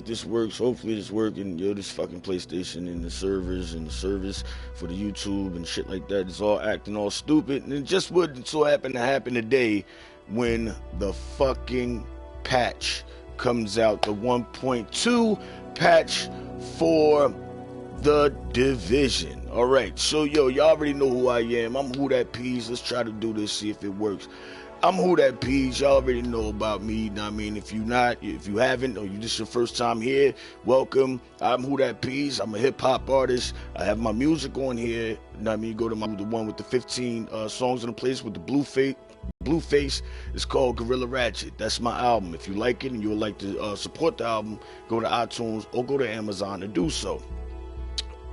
this works. Hopefully this working. Yo, this fucking PlayStation and the servers and the service for the YouTube and shit like that is all acting all stupid. And it just wouldn't so happen to happen today when the fucking patch comes out, the 1.2 patch for the Division. Alright, so yo, y'all already know who I am. I'm Who That Peas. Let's try to do this, see if it works. I'm Who That Peas. Y'all already know about me. I mean, if you haven't, or you just your first time here, welcome. I'm Who That Peas. I'm a hip hop artist. I have my music on here. I mean, go to the one with the 15 songs in the place with the blue face. It's called Gorilla Ratchet. That's my album. If you like it and you would like to support the album, go to iTunes or go to Amazon to do so.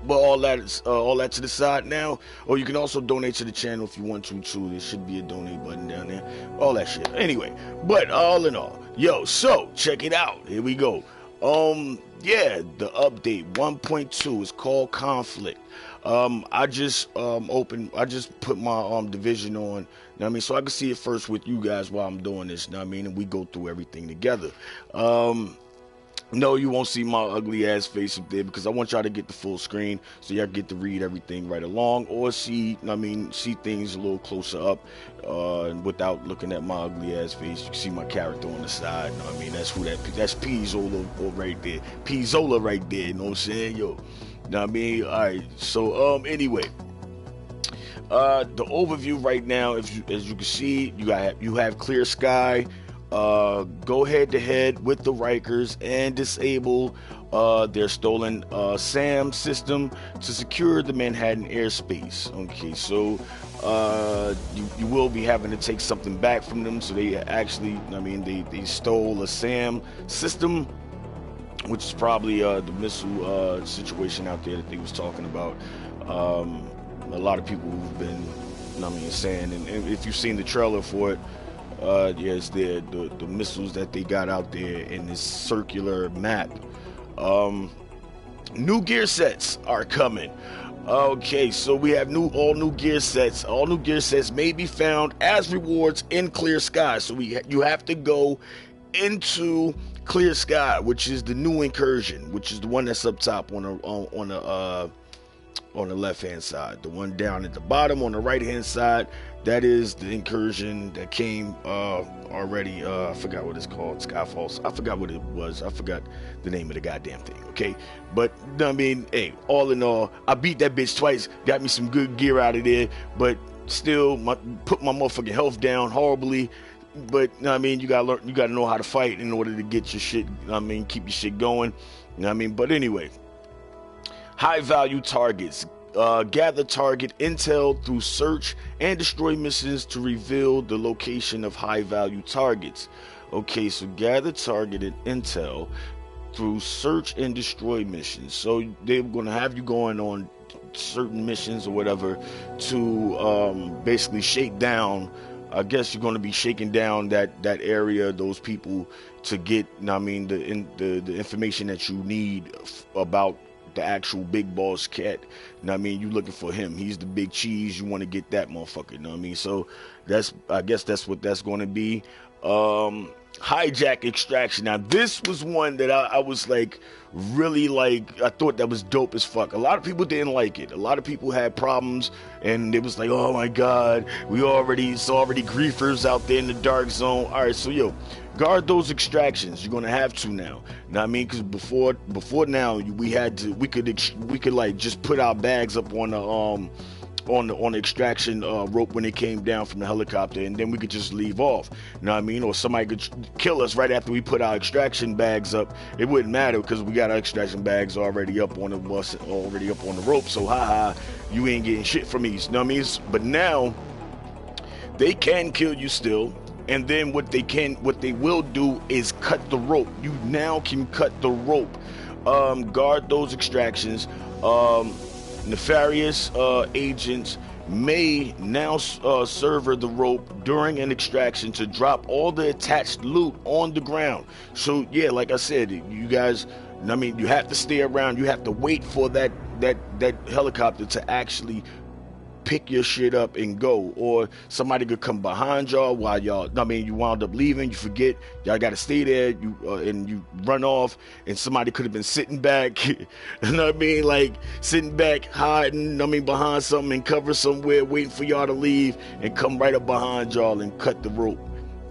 But all that to the side now. Or you can also donate to the channel if you want to too. There should be a donate button down there. All that shit. Anyway, but all in all, yo, so check it out. Here we go. Yeah, the update 1.2 is called Conflict. I just put my Division on. You know what I mean, so I can see it first with you guys while I'm doing this. You know what I mean, and we go through everything together. No, you won't see my ugly ass face up there because I want y'all to get the full screen so y'all get to read everything right along or see things a little closer up without looking at my ugly ass face. You can see my character on the side. You know what I mean, that's Pizzola right there. Pizzola right there, you know what I'm saying? Yo. You know what I mean? Alright, so anyway. The overview right now, as you can see, you have clear sky. Go head to head with the Rikers and disable their stolen SAM system to secure the Manhattan airspace. Okay, so you will be having to take something back from them. So they actually, they stole a SAM system, which is probably the missile situation out there that they was talking about. A lot of people who've been, saying, and if you've seen the trailer for it. Yes, the missiles that they got out there in this circular map. New gear sets are coming. Okay, so we have all new gear sets. All new gear sets may be found as rewards in Clear Sky. So you have to go into Clear Sky, which is the new incursion, which is the one that's up top on the left hand side. The one down at the bottom on the right hand side, that is the incursion that came already. I forgot what it's called. Skyfall. I forgot what it was. I forgot the name of the goddamn thing. Okay, but I mean, hey, all in all, I beat that bitch twice. Got me some good gear out of there, but still, put my motherfucking health down horribly. But I mean, you gotta learn. You gotta know how to fight in order to get your shit. Keep your shit going. You know what I mean? But anyway. High value targets. Gather target intel through search and destroy missions to reveal the location of high value targets. Okay, so gather targeted intel through search and destroy missions. So they're going to have you going on certain missions or whatever to basically shake down. I guess you're going to be shaking down that area, those people, to get, the information that you need about the actual big boss cat. You looking for him. He's the big cheese. You want to get that motherfucker. You know what I mean? So I guess that's what that's going to be. Hijack extraction. Now this was one that I was like really like, I thought that was dope as fuck. A lot of people didn't like it. A lot of people had problems and it was like, oh my god, it's already griefers out there in the dark zone. All right, so yo, guard those extractions. You're gonna have to now. You know what I mean? Because before now, we could like just put our bags up on the extraction rope when it came down from the helicopter, and then we could just leave off. You know what I mean? Or somebody could kill us right after we put our extraction bags up. It wouldn't matter because we got our extraction bags already up on the bus, already up on the rope. So haha, you ain't getting shit from me. You know what I mean? But now they can kill you still. And then what they will do is cut the rope. You now can cut the rope. Guard those extractions. Nefarious agents may now sever the rope during an extraction to drop all the attached loot on the ground. So yeah, like I said, you guys, you have to stay around. You have to wait for that helicopter to actually pick your shit up and go, or somebody could come behind y'all while y'all, I mean, you wound up leaving, you forget, y'all got to stay there, and you run off, and somebody could have been sitting back, you know what I mean, like sitting back, hiding, I mean, behind something and cover somewhere, waiting for y'all to leave, and come right up behind y'all and cut the rope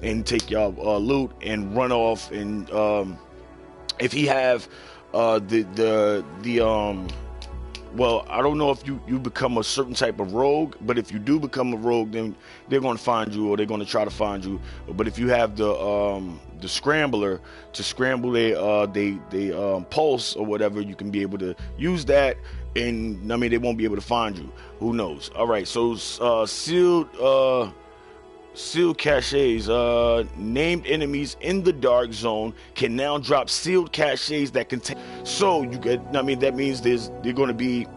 and take y'all loot and run off. And if he have well, I don't know if you become a certain type of rogue, but if you do become a rogue, then they're going to find you, or they're going to try to find you. But if you have the scrambler to scramble they pulse or whatever, you can be able to use that, and I mean, they won't be able to find you. Who knows? All right, so sealed caches, named enemies in the dark zone can now drop sealed caches that contain. So you get, I mean, that means they're going to be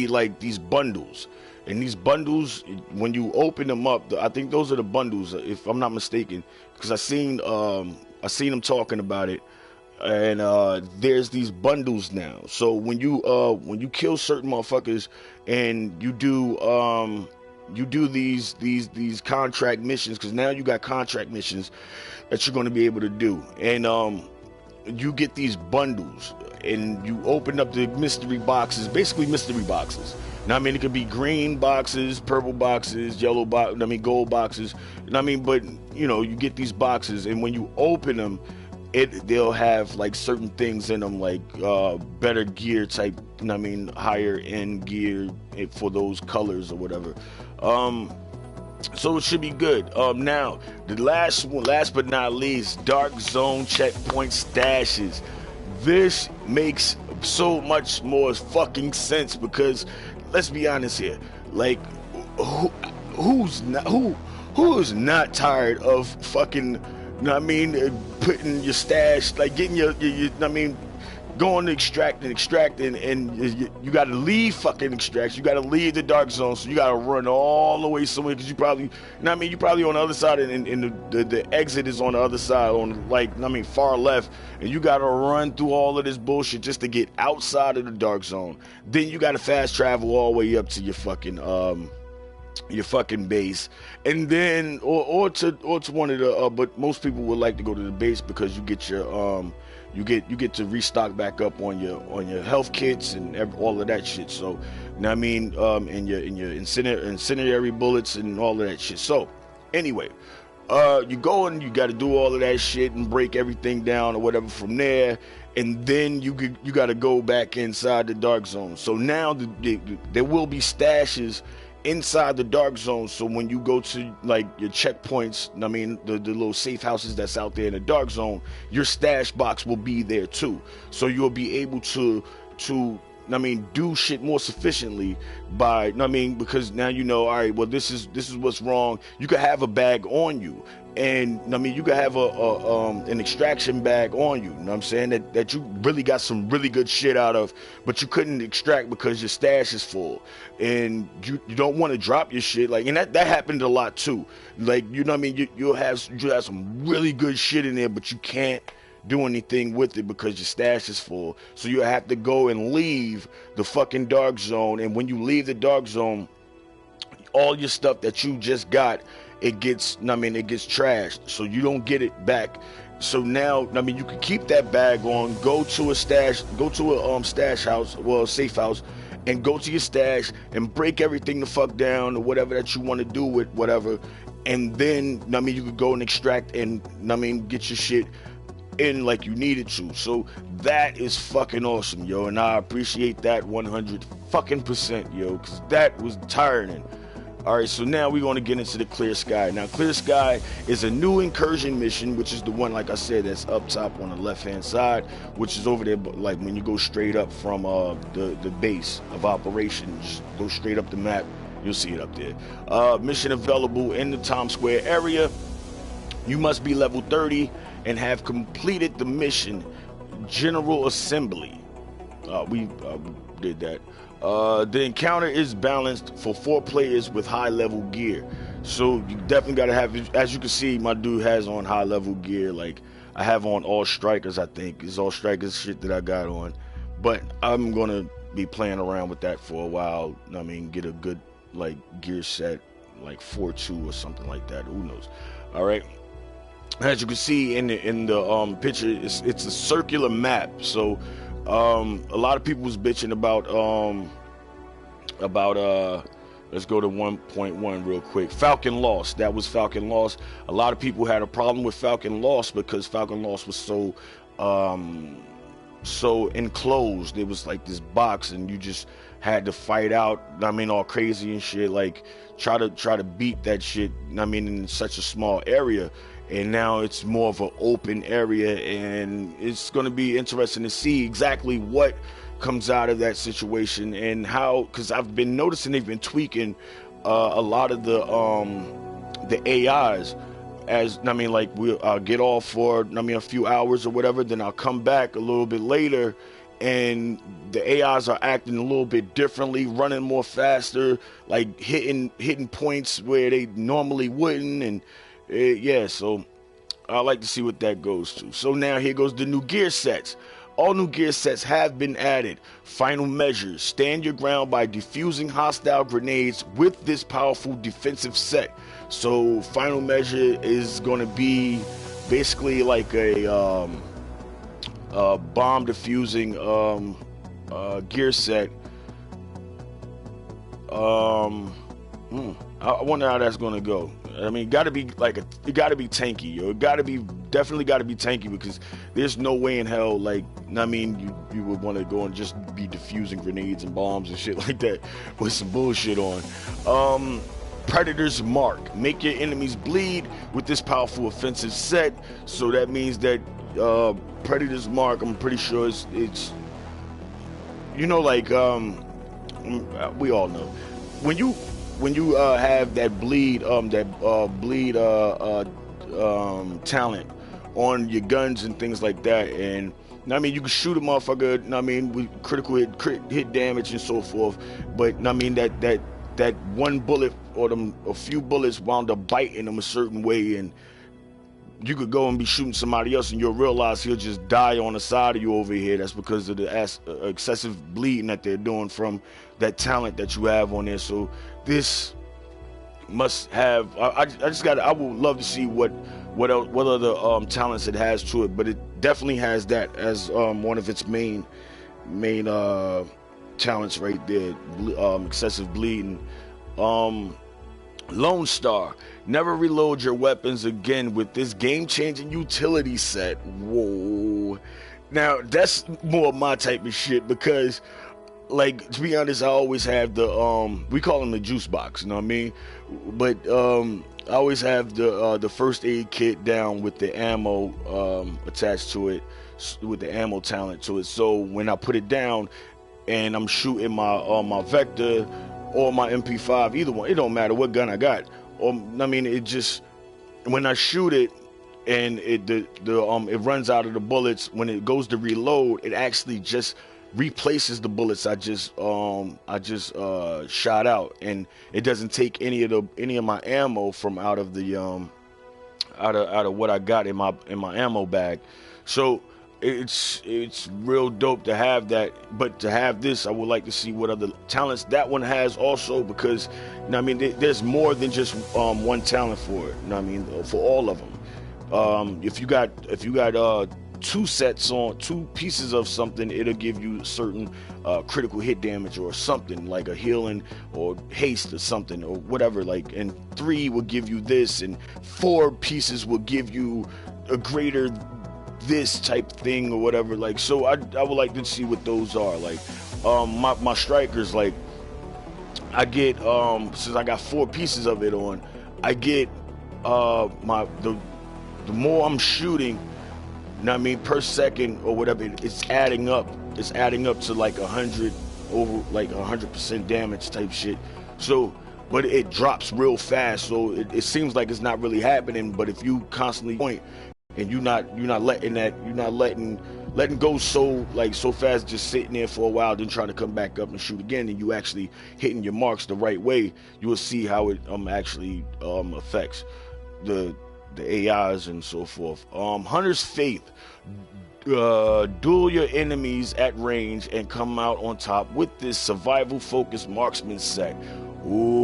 like these bundles, and these bundles, when you open them up, I think those are the bundles, if I'm not mistaken, because I seen them talking about it, and there's these bundles now. So when you kill certain motherfuckers and you do these contract missions, because now you got contract missions that you're going to be able to do, and you get these bundles, and you open up the mystery boxes, basically mystery boxes. Now, I mean, it could be green boxes, purple boxes, yellow box, I mean, gold boxes, I mean, but you know, you get these boxes, and when you open them, they'll have like certain things in them, like better gear type, I mean, higher end gear for those colors or whatever. So it should be good. Now the last but not least, dark zone checkpoint stashes. This makes so much more fucking sense, because let's be honest here, like who's not tired of fucking, you know what I mean, putting your stash, like getting your I mean, going to extract and you got to leave fucking extract. You got to leave the dark zone, so you got to run all the way somewhere, because you probably, you know what I mean, you probably on the other side, and the exit is on the other side, on, like, I mean, far left, and you got to run through all of this bullshit just to get outside of the dark zone. Then you got to fast travel all the way up to your fucking base, and then or to one of the but most people would like to go to the base, because you get your you get to restock back up on your health kits and all of that shit. So, you know what I mean, in your incendiary bullets and all of that shit. So anyway, you go and you got to do all of that shit and break everything down or whatever from there, and then you got to go back inside the dark zone. So now there will be stashes inside the dark zone, so when you go to like your checkpoints, I mean the little safe houses that's out there in the dark zone, your stash box will be there too, so you'll be able to I mean, do shit more sufficiently by, I mean, because now you know, all right, well, this is what's wrong. You could have a bag on you, and I mean, you could have an extraction bag on you, you know what I'm saying, that you really got some really good shit out of, but you couldn't extract because your stash is full, and you don't want to drop your shit, like, and that happened a lot too, like, you know what I mean, you'll have some really good shit in there, but you can't do anything with it because your stash is full. So you have to go and leave the fucking dark zone, and when you leave the dark zone, all your stuff that you just got, it gets trashed, so you don't get it back. So now, I mean, you can keep that bag on, go to a stash house, well, a safe house, and go to your stash and break everything the fuck down, or whatever that you want to do with whatever, and then, I mean, you could go and extract and, I mean, get your shit in like you needed to. So that is fucking awesome, yo, and I appreciate that 100 fucking percent, yo, because that was tiring. All right, so now we're going to get into the Clear Sky. Now, Clear Sky is a new incursion mission, which is the one, like I said, that's up top on the left-hand side, which is over there, like when you go straight up from the base of operations, go straight up the map, you'll see it up there. Mission available in the Times Square area. You must be level 30 and have completed the mission, General Assembly. We did that. The encounter is balanced for 4 players with high level gear. So you definitely gotta have, as you can see, my dude has on high level gear. Like, I have on all strikers, I think. It's all strikers shit that I got on. But I'm gonna be playing around with that for a while. I mean, get a good like gear set, like 4.2 or something like that. Who knows? All right. As you can see in the picture, it's a circular map. So a lot of people was bitching about let's go to 1.1 real quick. Falcon Lost. That was Falcon Lost. A lot of people had a problem with Falcon Lost because Falcon Lost was so enclosed. It was like this box, and you just had to fight out. I mean, all crazy and shit. Like try to beat that shit. I mean, in such a small area. And now it's more of an open area, and it's going to be interesting to see exactly what comes out of that situation and how, because I've been noticing they've been tweaking a lot of the AIs. As I mean, like I'll get off for a few hours or whatever, then I'll come back a little bit later, and the AIs are acting a little bit differently, running more faster, like hitting points where they normally wouldn't, and yeah, so I like to see what that goes to. So now here goes the new gear sets. All new gear sets have been added. Final measures. Stand your ground by defusing hostile grenades with this powerful defensive set. So final measure is going to be basically like a bomb defusing gear set. I wonder how that's going to go. I mean, it got to be tanky, yo. Definitely got to be tanky, because there's no way in hell, like, I mean, you would want to go and just be defusing grenades and bombs and shit like that with some bullshit on. Predator's Mark. Make your enemies bleed with this powerful offensive set. So that means that Predator's Mark, I'm pretty sure it's you know, like we all know when you have that bleed talent on your guns and things like that, and I mean, you can shoot a motherfucker, I mean, with critical hit damage and so forth, but I mean that one bullet or a few bullets wound up biting them a certain way, and you could go and be shooting somebody else and you'll realize he'll just die on the side of you over here. That's because of the excessive bleeding that they're doing from that talent that you have on there. So this must have, I would love to see what other talents it has to it, but it definitely has that as one of its main talents right there. Excessive bleeding. Lone Star. Never reload your weapons again with this game-changing utility set. Whoa. Now, that's more my type of shit, because, like, to be honest, I always have the, we call them the juice box, you know what I mean? But, I always have the first aid kit down with the ammo, attached to it, with the ammo talent to it. So when I put it down and I'm shooting my Vector or my MP5, either one, it don't matter what gun I got. I mean, it just, when I shoot it and it runs out of the bullets, when it goes to reload, it actually just replaces the bullets I just shot out, and it doesn't take any of my ammo from out of the out of what I got in my ammo bag. So it's real dope to have that, but to have this, I would like to see what other talents that one has also, because I mean, there's more than just one talent for it. I mean, for all of them. If you got two sets on two pieces of something, it'll give you certain critical hit damage or something, like a healing or haste or something or whatever, like, and 3 will give you this, and 4 pieces will give you a greater this type thing or whatever. Like, so I would like to see what those are. Like, my strikers, like, I get since I got 4 pieces of it on, I get the more I'm shooting, you know what I mean, per second or whatever, it's adding up. It's adding up to like 100 over, like 100% damage type shit. So, but it drops real fast. So it seems like it's not really happening. But if you constantly point and you're not letting go so fast, just sitting there for a while, then trying to come back up and shoot again, and you actually hitting your marks the right way, you will see how it actually affects the AIs and so forth. Hunter's Faith. duel your enemies at range and come out on top with this survival focused marksman set. Ooh,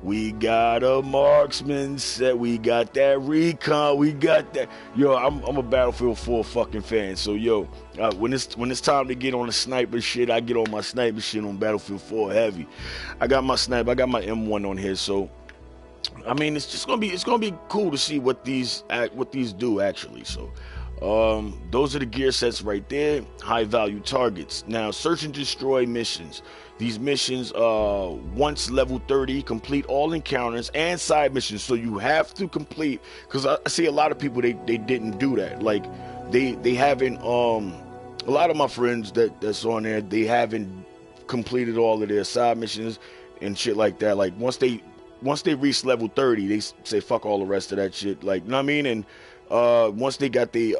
we got a marksman set. We got that recon. We got that. Yo, I'm a Battlefield 4 fucking fan. So yo, when it's time to get on the sniper shit, I get on my sniper shit on Battlefield 4 heavy. I got my sniper. I got my M1 on here. So I mean, it's gonna be cool to see what these do actually. So those are the gear sets right there. High value targets. Now, search and destroy missions. These missions, once level 30, complete all encounters and side missions. So you have to complete, because I see a lot of people they didn't do that. Like they haven't. A lot of my friends that's on there, they haven't completed all of their side missions and shit like that. Like once they reach level 30, they say fuck all the rest of that shit. Like, you know what I mean? And once they got the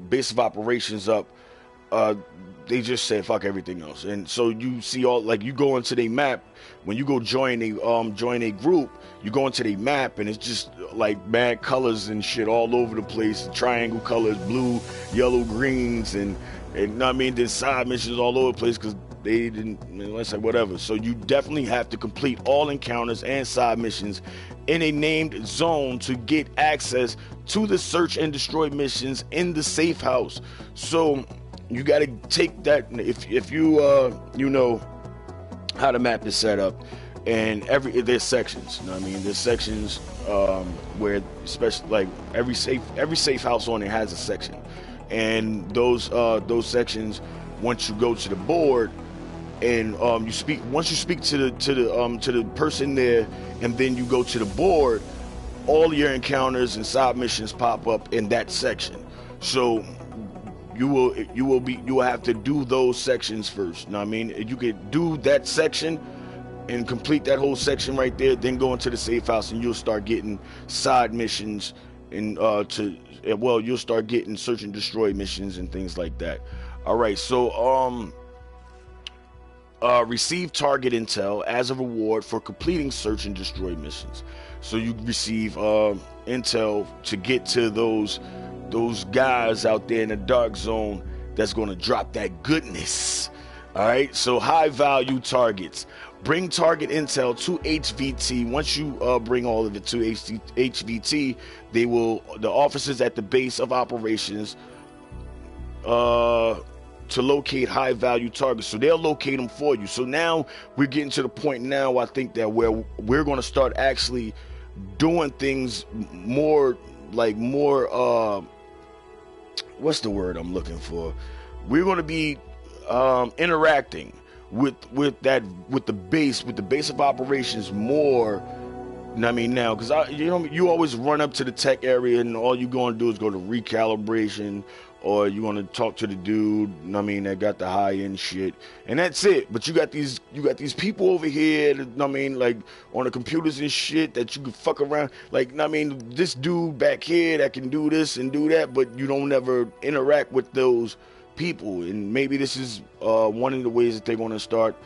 base of operations up, they just say fuck everything else. And so you see all, like, you go into the map when you go join a group, you go into the map and it's just like mad colors and shit all over the place, triangle colors, blue, yellow, greens, and you know what I mean? There's side missions all over the place because they didn't, let's say whatever. So you definitely have to complete all encounters and side missions in a named zone to get access to the search and destroy missions in the safe house. So you got to take that, if you you know how the map is set up, and there's sections, you know what I mean? There's sections where, especially like every safe house on it has a section, and those sections, once you go to the board and once you speak to the person there, and then you go to the board, all your encounters and side missions pop up in that section. So you will have to do those sections first. You know what I mean? You could do that section and complete that whole section right there, then go into the safe house and you'll start getting side missions and you'll start getting search and destroy missions and things like that. All right, so receive target intel as a reward for completing search and destroy missions. So you receive intel to get to those guys out there in the dark zone that's going to drop that goodness. All right, so high value targets. Bring target intel to HVT. Once you bring all of it to HVT, the officers at the base of operations to locate high value targets. So they'll locate them for you. So now we're getting to the point now, I think, that where we're going to start actually doing things more, what's the word I'm looking for? We're going to be interacting with the base of operations more. You know what I mean? Now, because you always run up to the tech area and all you're going to do is go to recalibration, or you want to talk to the dude, you know what I mean, that got the high end shit, and that's it. But you got these people over here that, you know what I mean, like on the computers and shit that you can fuck around, like, you know what I mean, this dude back here that can do this and do that, but you don't ever interact with those people. And maybe this is one of the ways that they're going to start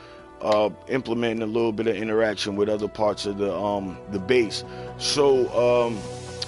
implementing a little bit of interaction with other parts of the base. So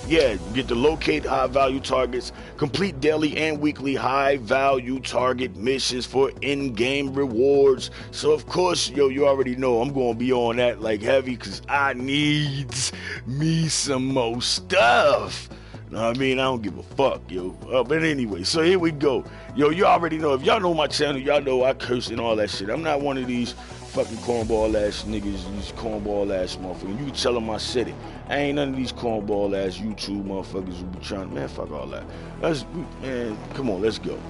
yeah, you get to locate high value targets, complete daily and weekly high value target missions for in-game rewards. So of course, yo, you already know I'm gonna be on that like heavy, because I needs me some more stuff. You know what I mean? I don't give a fuck, yo. But anyway, so here we go. Yo, you already know. If y'all know my channel, y'all know I curse and all that shit. I'm not one of these fucking cornball ass niggas, these cornball ass motherfuckers. You can tell them I said it. I ain't none of these cornball ass YouTube motherfuckers who be trying, man, fuck all that. Man, come on, let's go.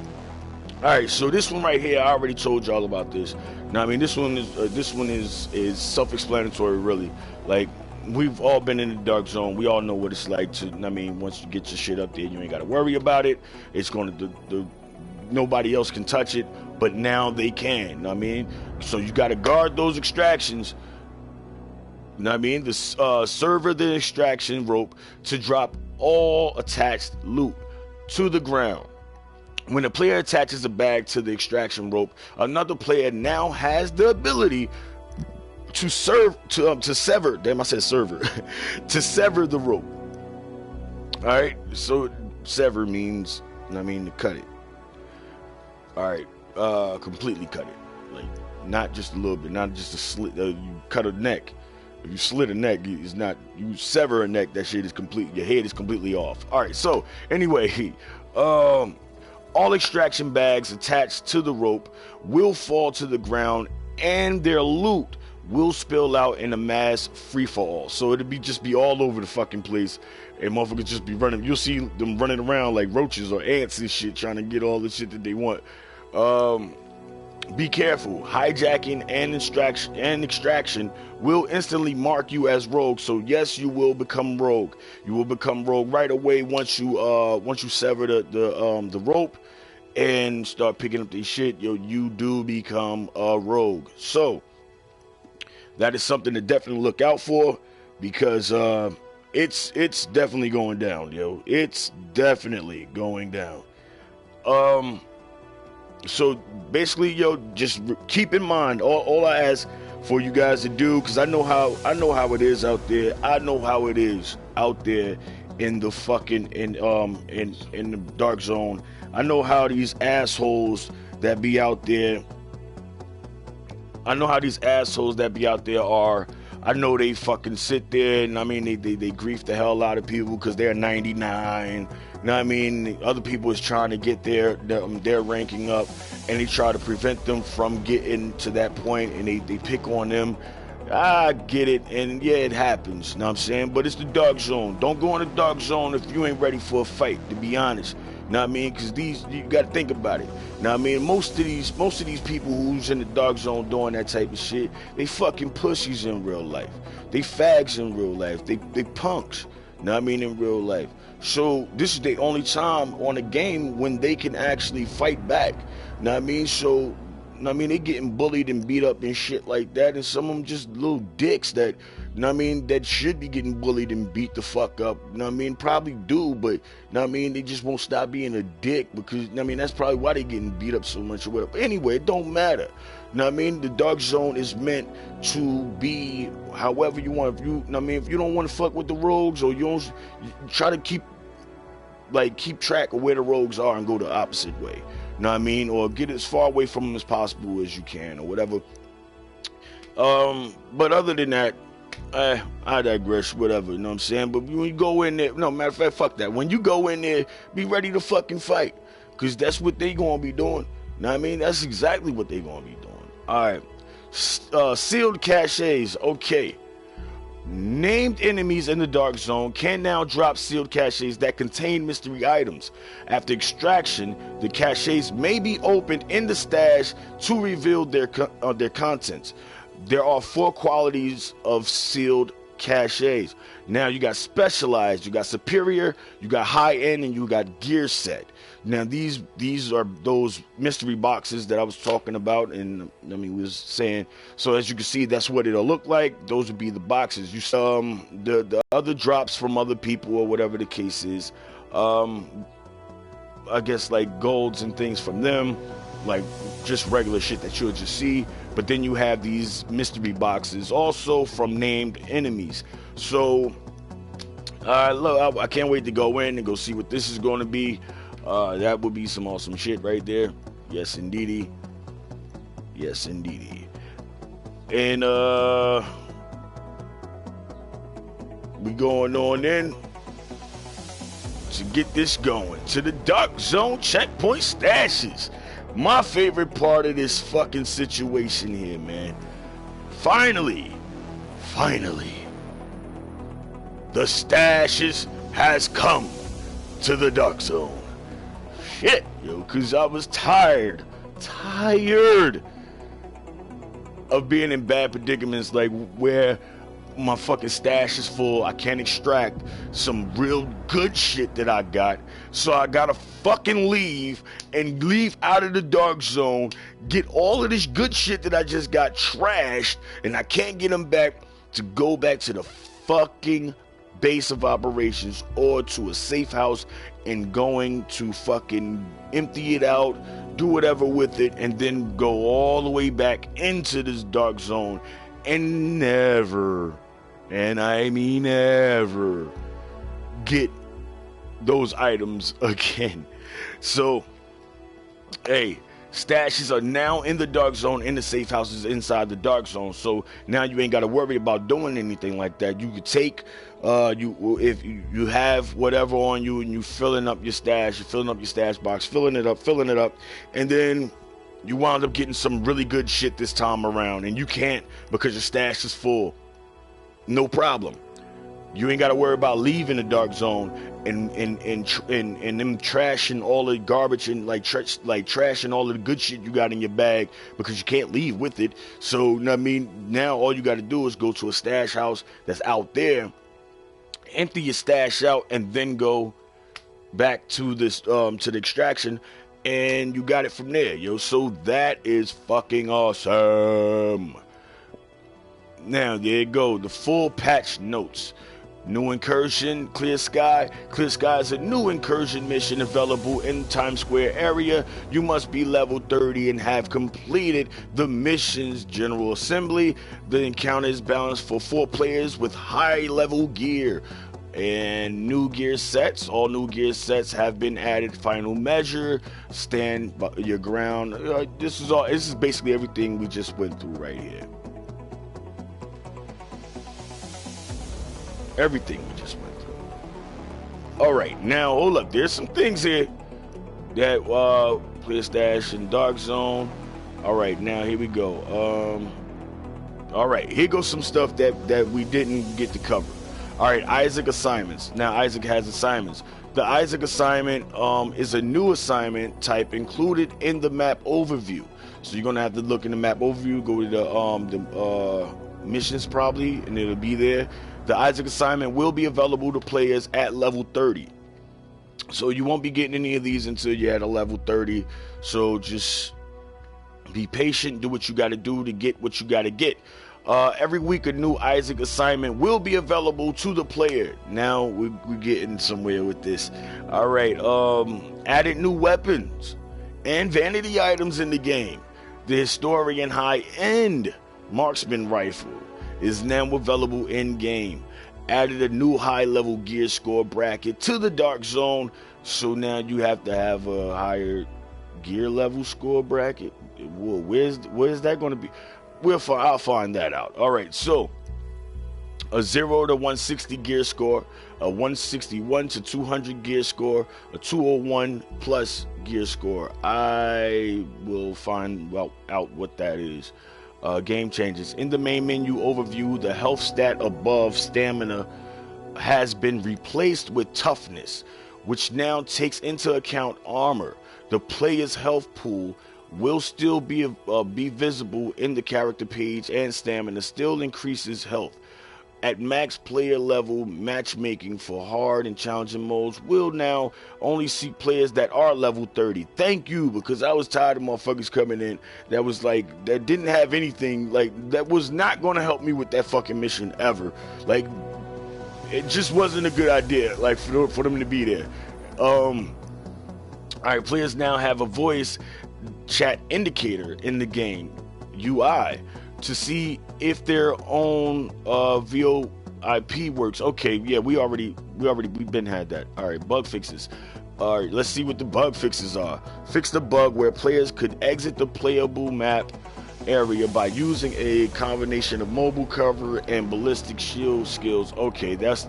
Alright, so this one right here, I already told y'all about this. Now, I mean, this one is self-explanatory, really. Like, we've all been in the dark zone. We all know what it's like to, I mean, once you get your shit up there, you ain't got to worry about it. It's going to, nobody else can touch it, but now they can, you know what I mean? So you got to guard those extractions, you know what I mean? The server the extraction rope to drop all attached loot to the ground. When a player attaches a bag to the extraction rope, another player now has the ability to sever, damn, I said server, to sever the rope. All right, so sever means, I mean, to cut it. All right, completely cut it, like not just a little bit, not just a slit. You cut a neck. If you slit a neck, it's not. You sever a neck. That shit is complete. Your head is completely off. All right. So anyway, all extraction bags attached to the rope will fall to the ground, and their loot will spill out in a mass free fall. So it'll just be all over the fucking place, and motherfuckers just be running. You'll see them running around like roaches or ants and shit, trying to get all the shit that they want. Be careful. Hijacking and extraction will instantly mark you as rogue. So yes, you will become rogue. You will become rogue right away once you sever the rope and start picking up the shit. You do become a rogue. So that is something to definitely look out for, because it's definitely going down, yo. It's definitely going down. So basically, yo, just keep in mind all I ask for you guys to do, because I know how it is out there. I know how it is out there in the fucking in the dark zone. I know how these assholes that be out there. I know how these assholes that be out there are. I know they fucking sit there and I mean they grief the hell out of people because they're 99. You know what I mean? Other people is trying to get their ranking up, and they try to prevent them from getting to that point, and they pick on them. I get it, and yeah, it happens. You know what I'm saying? But it's the dark zone. Don't go in the dark zone if you ain't ready for a fight, to be honest. You know what I mean? Because you got to think about it. You know what I mean? Most of these people who's in the dark zone doing that type of shit, they fucking pussies in real life. They fags in real life. They punks. You know what I mean? In real life. So this is the only time on a game when they can actually fight back. You know what I mean? So, you know what I mean? They getting bullied and beat up and shit like that, and some of them just little dicks that, you know what I mean, that should be getting bullied and beat the fuck up. You know what I mean? Probably do, but, you know what I mean, they just won't stop being a dick, because, you know what I mean, that's probably why they getting beat up so much or whatever. But anyway, it don't matter. You know what I mean? The dark zone is meant to be however you want. If you know what I mean, if you don't want to fuck with the rogues, or you try to keep track of where the rogues are and go the opposite way. You know what I mean? Or get as far away from them as possible as you can, or whatever. But other than that, I digress, whatever, you know what I'm saying? But when you go in there, no, matter of fact, fuck that. When you go in there, be ready to fucking fight, because that's what they gonna be doing. You know what I mean? That's exactly what they gonna be doing. Alright. Sealed caches, okay. Named enemies in the dark zone can now drop sealed caches that contain mystery items. After extraction, the caches may be opened in the stash to reveal their contents. There are 4 qualities of sealed caches. Now you got specialized, you got superior, you got high end, and you got gear set. Now these are those mystery boxes that I was talking about, and I mean, we was saying. So as you can see, that's what it'll look like. Those would be the boxes. You the other drops from other people or whatever the case is. I guess like golds and things from them, like just regular shit that you'll just see. But then you have these mystery boxes also from named enemies. So look, I can't wait to go in and go see what this is going to be. That would be some awesome shit right there. Yes, indeedy. Yes, indeedy. And we going on in to get this going to the dark zone checkpoint stashes. My favorite part of this fucking situation here, man. Finally, the stashes has come to the dark zone. Shit, yo, cause I was tired of being in bad predicaments, like where my fucking stash is full, I can't extract some real good shit that I got, so I gotta fucking leave out of the dark zone, get all of this good shit that I just got trashed, and I can't get them back to go back to the fucking base of operations or to a safe house and going to fucking empty it out, do whatever with it, and then go all the way back into this dark zone and never, and I mean never, get those items again. So, hey, stashes are now in the dark zone, in the safe houses inside the dark zone. So now you ain't got to worry about doing anything like that. You could take, if you have whatever on you and you filling up your stash, you're filling up your stash box, filling it up, and then you wound up getting some really good shit this time around, and you can't because your stash is full. No problem. You ain't got to worry about leaving the dark zone and them trashing all the garbage and trashing all of the good shit you got in your bag because you can't leave with it. So, I mean, now all you got to do is go to a stash house that's out there, empty your stash out, and then go back to this to the extraction, and you got it from there, yo. So that is fucking awesome. Now there you go, the full patch notes. New incursion, Clear Sky. Clear Sky is a new incursion mission available in Times Square area. You must be level 30 and have completed the mission's General Assembly. The encounter is balanced for 4 players with high level gear and new gear sets. All new gear sets have been added. Final measure, stand your ground. This is basically everything we just went through right here. Everything we just went through. Alright, now hold up. There's some things here that Clear Stash and Dark Zone. Alright, now here we go. Alright, here goes some stuff that we didn't get to cover. Alright, Isaac assignments. Now Isaac has assignments. The Isaac assignment is a new assignment type included in the map overview. So you're gonna have to look in the map overview, go to the missions probably, and it'll be there. The Isaac assignment will be available to players at level 30. So you won't be getting any of these until you're at a level 30. So just be patient, do what you got to do to get what you got to get. Every week a new Isaac assignment will be available to the player. Now we're getting somewhere with this. All right, added new weapons and vanity items in the game. The Historian high-end marksman rifle is now available in game. Added a new high level gear score bracket to the dark zone, so now you have to have a higher gear level score bracket. Whoa, where's that going to be? I'll find that out. All right, so a 0 to 160 gear score, a 161 to 200 gear score, a 201 plus gear score. I will find out what that is. Game changes. In the main menu overview, the health stat above stamina has been replaced with toughness, which now takes into account armor. The player's health pool will still be visible in the character page, and stamina still increases health. At max player level, matchmaking for hard and challenging modes will now only see players that are level 30. Thank you, because I was tired of motherfuckers coming in that didn't have anything, that was not going to help me with that fucking mission ever. It just wasn't a good idea, for them to be there. Alright, players now have a voice chat indicator in the game UI to see if their own VoIP works. Okay, yeah, we've been had that. All right, bug fixes. All right, let's see what the bug fixes are. Fix the bug where players could exit the playable map area by using a combination of mobile cover and ballistic shield skills. Okay, that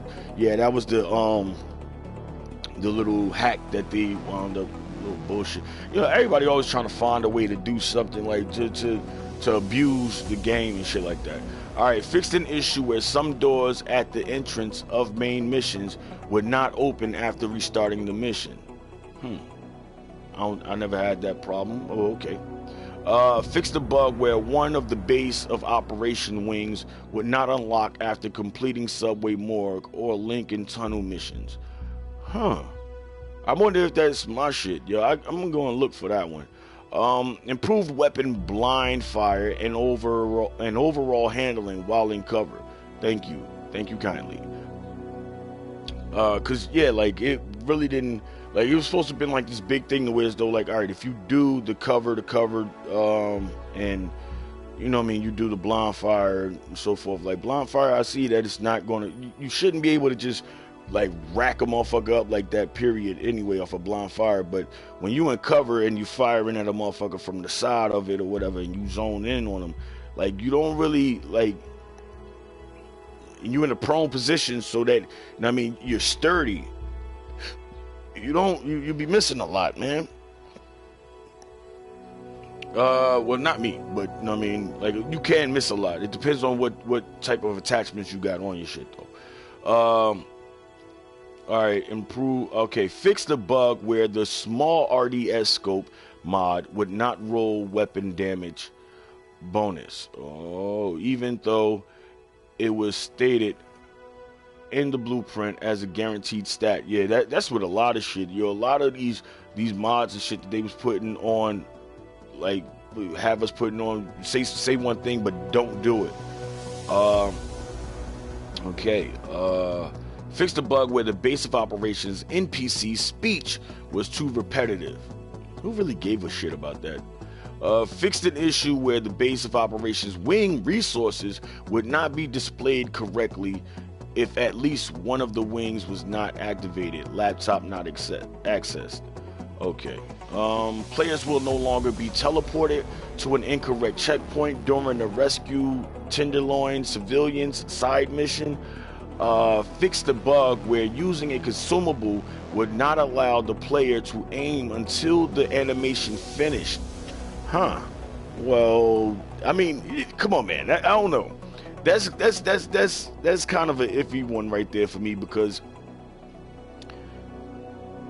was the little hack that they wound up, little bullshit. Everybody always trying to find a way to do something to abuse the game and shit like that. Alright, fixed an issue where some doors at the entrance of main missions would not open after restarting the mission. I never had that problem. Oh, okay. Fixed a bug where one of the base of operation wings would not unlock after completing Subway Morgue or Lincoln Tunnel missions. I wonder if that's my shit. I'm gonna go and look for that one. Improved weapon blind fire and overall handling while in cover. Thank you kindly. Cause it really didn't, it was supposed to have been this big thing where it's though all right, if you do the cover, and you do the blind fire and so forth. Blind fire, I see that it's not gonna, you shouldn't be able to just like rack a motherfucker up like that, period, anyway, off a blind fire. But when you in cover and you firing at a motherfucker from the side of it or whatever, and you zone in on them, like, you don't really, like, you in a prone position so that, you know what I mean, you're sturdy. You be missing a lot, man. Well, not me, but, you know what I mean, like, you can miss a lot. It depends on what type of attachments you got on your shit, though. All right, improve. Okay, fix the bug where the small RDS scope mod would not roll weapon damage bonus. Oh, even though it was stated in the blueprint as a guaranteed stat. Yeah, that's with a lot of shit. A lot of these mods and shit that they was putting on, like, have us putting on, say one thing but don't do it. Okay. Fix the bug where the base of operations NPC speech was too repetitive. Who really gave a shit about that? Fixed an issue where the base of operations wing resources would not be displayed correctly if at least one of the wings was not activated, laptop not accessed. Okay. Players will no longer be teleported to an incorrect checkpoint during the rescue Tenderloin civilians side mission. Fix the bug where using a consumable would not allow the player to aim until the animation finished. Huh. Well, I mean, come on, man. I don't know. That's kind of an iffy one right there for me, because,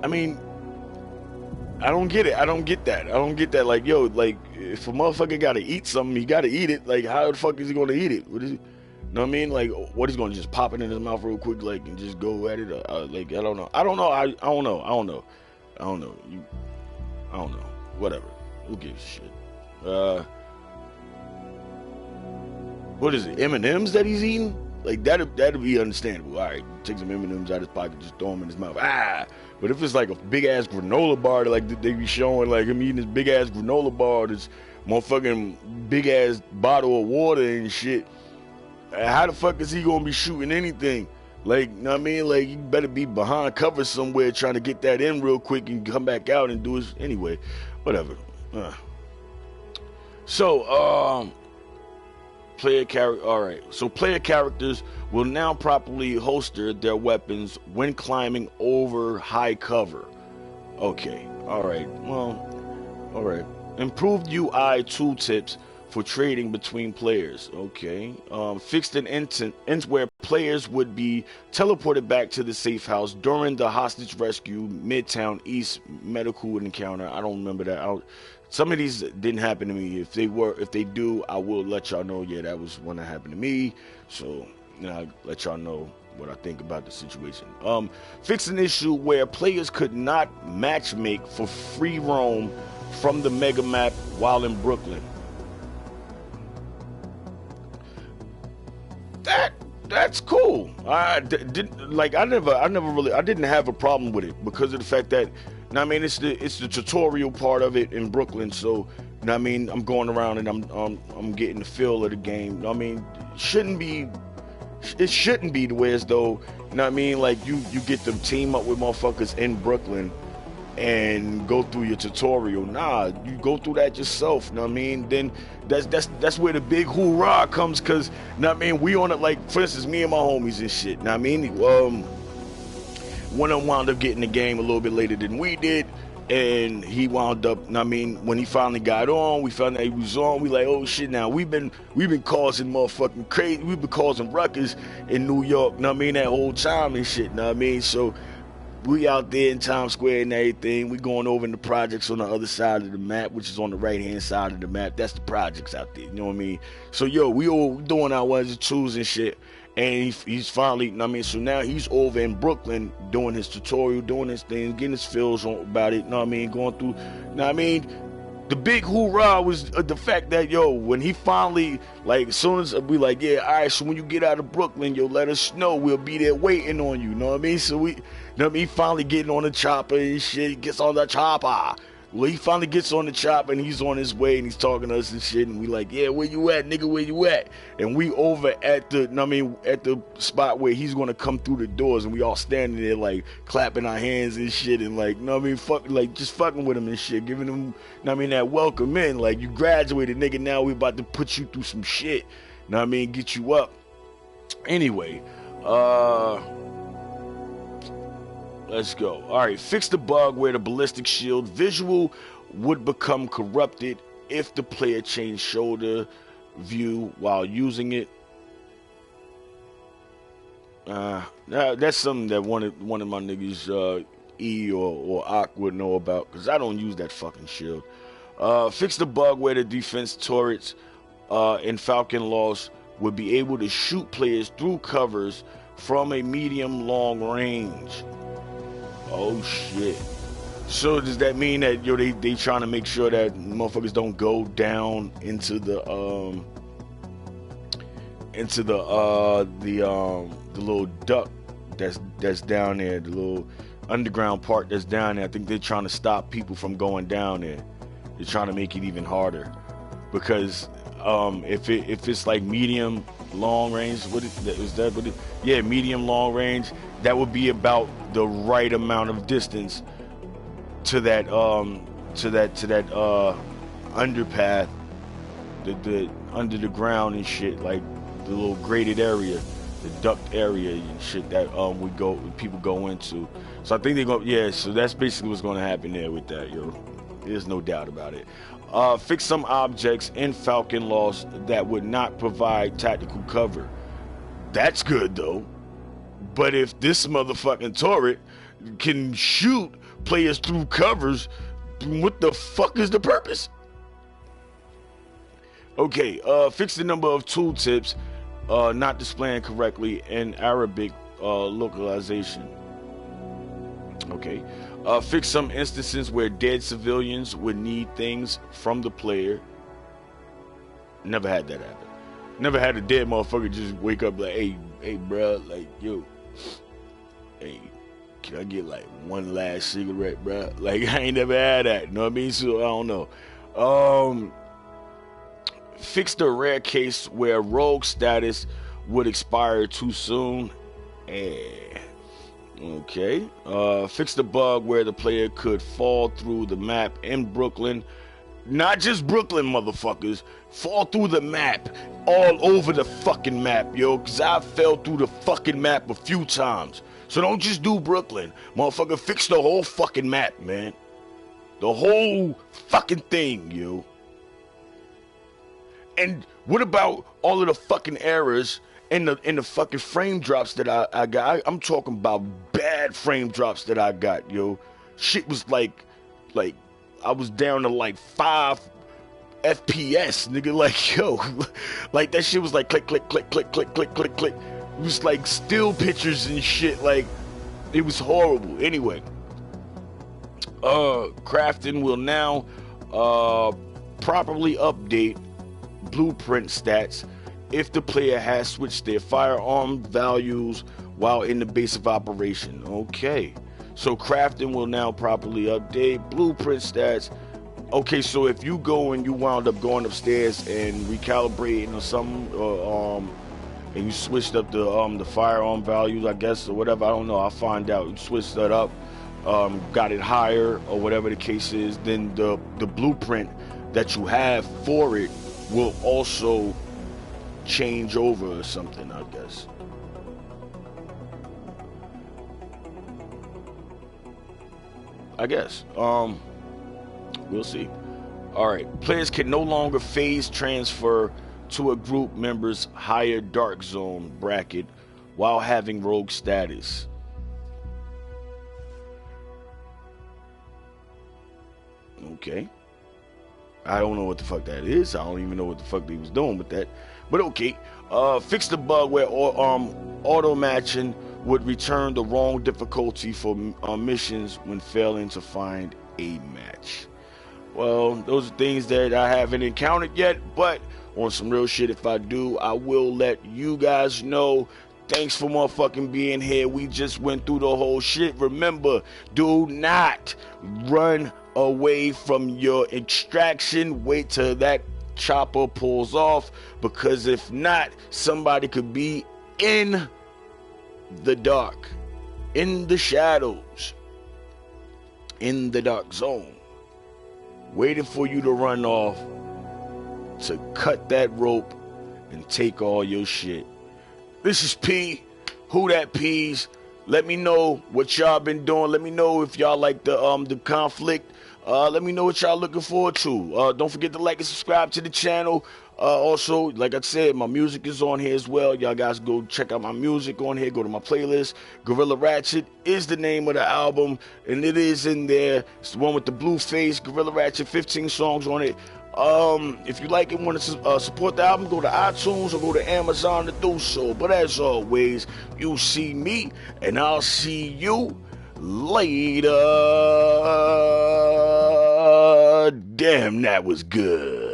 I mean, I don't get it. I don't get that. Like, yo, like, if a motherfucker gotta eat something, he gotta eat it. Like, how the fuck is he gonna eat it? What is it? Know what I mean? Like, what, he's gonna just pop it in his mouth real quick, like, and just go at it? Like, I don't know. I don't know. Whatever. Who gives a shit? What is it? M&Ms that he's eating? Like, that'd be understandable. All right, take some M&Ms out of his pocket, just throw them in his mouth. But if it's like a big ass granola bar, like they be showing, like him eating this big ass granola bar, this motherfucking big ass bottle of water and shit. How the fuck is he gonna be shooting anything? Like, you know what I mean? Like, you better be behind cover somewhere trying to get that in real quick and come back out and do it anyway. Whatever. Alright. So player characters will now properly holster their weapons when climbing over high cover. Okay. Alright. Well, alright. Improved UI tooltips for trading between players. Okay. Fixed an instance where players would be teleported back to the safe house during the hostage rescue Midtown East medical encounter. I don't remember that. Some of these didn't happen to me. If they do, I will let y'all know. Yeah, that was one that happened to me. So, you know, I'll let y'all know what I think about the situation. Fixed an issue where players could not matchmake for free roam from the mega map while in Brooklyn. That's cool. I didn't have a problem with it because of the fact that, I mean, it's the tutorial part of it in Brooklyn. So, I mean, I'm going around and I'm getting the feel of the game. I mean, it shouldn't be the way as though, you know what I mean, like you get to team up with motherfuckers in Brooklyn and go through your tutorial. Nah, you go through that yourself, you know what I mean? Then that's where the big hoorah comes, cause, you know what I mean, we on it, like, for instance, me and my homies and shit, you know what I mean? One of them wound up getting the game a little bit later than we did, and he wound up, you know what I mean, when he finally got on, we found out he was on, we like, oh shit, now we've been causing motherfucking crazy, we've been causing ruckus in New York, you know what I mean, that whole time and shit, you know what I mean? So we out there in Times Square and everything. We going over in the projects on the other side of the map, which is on the right-hand side of the map. That's the projects out there, you know what I mean? So, yo, we all doing our ones and twos and shit. And he's finally, you know what I mean? So now he's over in Brooklyn doing his tutorial, doing his thing, getting his feels on about it, you know what I mean? Going through, you know what I mean? The big hoorah was the fact that, yo, when he finally, like, as soon as we like, yeah, all right, so when you get out of Brooklyn, yo, let us know. We'll be there waiting on you, know what I mean? So we, you know what I mean? Finally getting on the chopper and shit, gets on the chopper. Well, he finally gets on the chopper and he's on his way and he's talking to us and shit. And we like, yeah, where you at, nigga? Where you at? And we over at the, at the spot where he's gonna come through the doors, and we all standing there like clapping our hands and shit, and like, just fucking with him and shit, giving him, that welcome in. Like, you graduated, nigga. Now we about to put you through some shit. Get you up. Anyway, let's go. Alright, fix the bug where the ballistic shield visual would become corrupted if the player changed shoulder view while using it. That's something that one of my niggas, E or Ak would know about, because I don't use that fucking shield. Fix the bug where the defense turrets in Falcon Lost would be able to shoot players through covers from a medium-long range. Oh shit. So does that mean that they trying to make sure that motherfuckers don't go down into the little duct that's down there, the little underground part that's down there? I think they're trying to stop people from going down there. They're trying to make it even harder, because if it's like medium long range, medium long range, that would be about the right amount of distance to that underpath, the under the ground and shit, like the little graded area, the duct area and shit that people go into. So I think they're going, so that's basically what's going to happen there with that, yo. There's no doubt about it. Fix some objects in Falcon Lost that would not provide tactical cover. That's good though. But if this motherfucking turret can shoot players through covers, what the fuck is the purpose? Okay, fix the number of tooltips not displaying correctly in Arabic localization. Okay. Fix some instances where dead civilians would need things from the player. Never had that happen. Never had a dead motherfucker just wake up like, hey, bro, like, yo, hey, can I get like one last cigarette, bro? Like, I ain't never had that. You know what I mean? So I don't know. Fix the rare case where rogue status would expire too soon. Okay. Fix the bug where the player could fall through the map in Brooklyn. Not just Brooklyn, motherfuckers. Fall through the map. All over the fucking map, yo. Because I fell through the fucking map a few times. So don't just do Brooklyn. Motherfucker, fix the whole fucking map, man. The whole fucking thing, yo. And what about all of the fucking errors in the fucking frame drops that I got? I'm talking about bad frame drops that I got, yo. Shit was like I was down to like 5 FPS, nigga. Like, yo, like that shit was like click, click, click, click, click, click, click, click. It was like still pictures and shit. Like, it was horrible. Anyway, Crafton will now properly update blueprint stats if the player has switched their firearm values while in the base of operation. Okay, so Crafton will now properly update blueprint stats. Okay, so if you go and you wound up going upstairs and recalibrating or something, and you switched up the firearm values, I guess, or whatever, I don't know, I'll find out. You switched that up, got it higher or whatever the case is, then the blueprint that you have for it will also change over or something, I guess. We'll see. Alright, players can no longer phase transfer to a group member's higher dark zone bracket while having rogue status. Okay. I don't know what the fuck that is. I don't even know what the fuck they was doing with that. But okay. Fix the bug where auto matching would return the wrong difficulty for missions when failing to find a match. Well, those are things that I haven't encountered yet, but on some real shit, if I do, I will let you guys know. Thanks for motherfucking being here. We just went through the whole shit. Remember, do not run away from your extraction. Wait till that chopper pulls off, because if not, somebody could be in the dark, in the shadows, in the dark zone, waiting for you to run off to cut that rope and take all your shit. This is P. Who that P's? Let me know what y'all been doing. Let me know if y'all like the conflict. Let me know what y'all looking forward to. Don't forget to like and subscribe to the channel. Also, like I said, my music is on here as well. Y'all guys go check out my music on here. Go to my playlist. Gorilla Ratchet is the name of the album, and it is in there. It's the one with the blue face. Gorilla Ratchet, 15 songs on it. If you like it, want to support the album, go to iTunes or go to Amazon to do so. But as always, you see me, and I'll see you later. Damn, that was good.